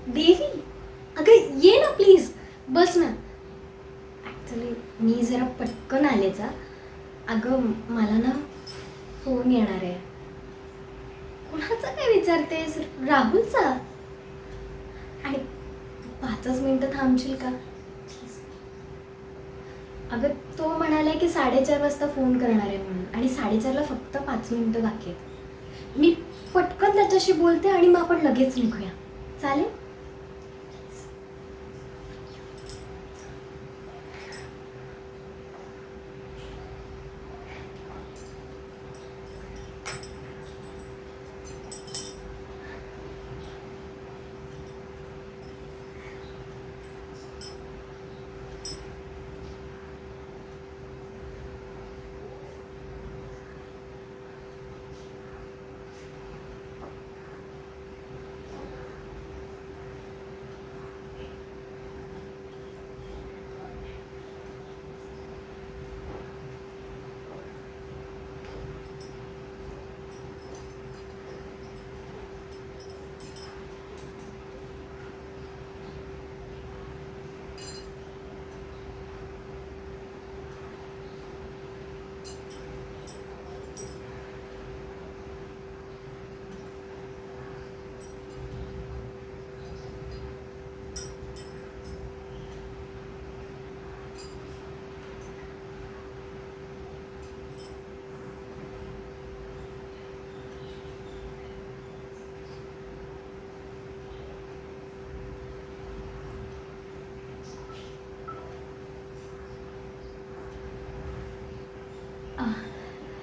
देवी, अगं ये ना प्लीज, बस ना. ॲक्च्युली मी जरा पटकन आलेचा. अगं मला ना फोन येणार आहे. कुणाचा काय विचारतेस? राहुलचा. आणि 5च मिनिटं थांबशील का? अगं तो म्हणालाय की 4:30 वाजता फोन करणार आहे म्हणून, आणि 4:30ला फक्त 5 मिनिटं बाकी आहेत. मी पटकन त्याच्याशी बोलते आणि मग आपण लगेच निघूया, चालेल?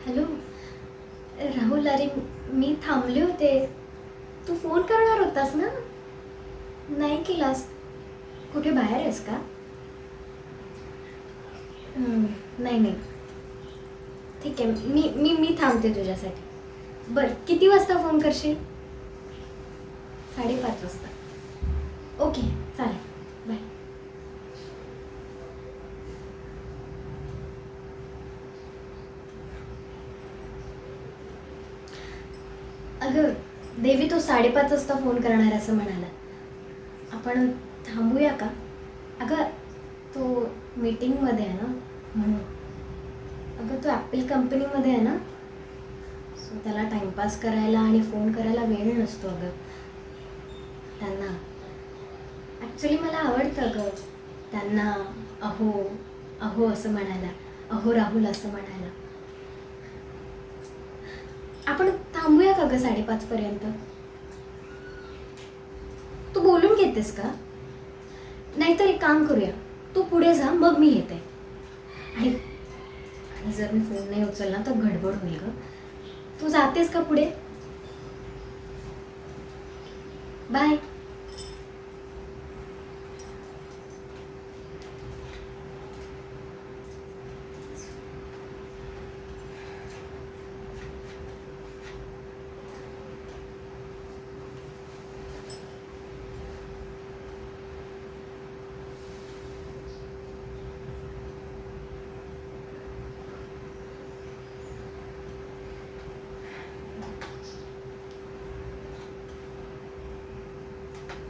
हॅलो राहुल, अरे मी थांबले होते. तू फोन करणार होतास ना? नाही केलास. कुठे बाहेर आहेस का? नाही नाही, ठीक आहे. मी मी मी थांबते तुझ्यासाठी. बरं, किती वाजता फोन करशील? 5:30 वाजता. ओके, चालेल. बाय. अगं देवी, तो 5:30 वाजता फोन करणार असं म्हणाला. आपण थांबूया का? अगं तो मीटिंगमध्ये आहे ना, म्हणून. अगं तो ॲपल कंपनीमध्ये आहे ना, सो त्याला टाईमपास करायला आणि फोन करायला वेळ नसतो अगं त्यांना. ॲक्च्युली मला आवडतं अगं त्यांना अहो अहो असं म्हणायला, अहो राहुल असं म्हणायला. आपण थांबूया का गं 5:30 पर्यंत? तू बोलून घेतेस का? नाहीतर एक काम करूया, तू पुढे जा, मग मी येते. आणि आणि जर मी फोन नाही उचलला तर गडबड होईल गं. तू जातेस का पुढे? बाय.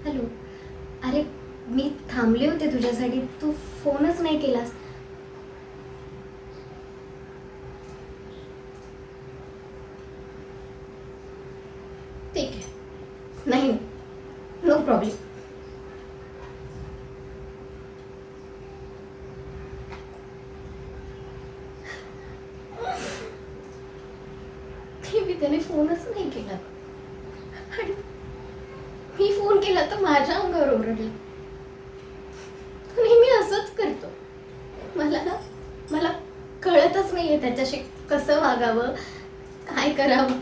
हॅलो, अरे मी थांबले होते तुझ्यासाठी, तू फोनच नाही केलास. ठीक आहे. नाही, नो प्रॉब्लेम. मी त्याने फोनच नाही केला, आणि मी फोन केला तर माझ्या अंगावर ओरडला. नेहमी असंच करतो. मला ना, मला कळतच नाहीये त्याच्याशी कसं वागावं, काय करावं.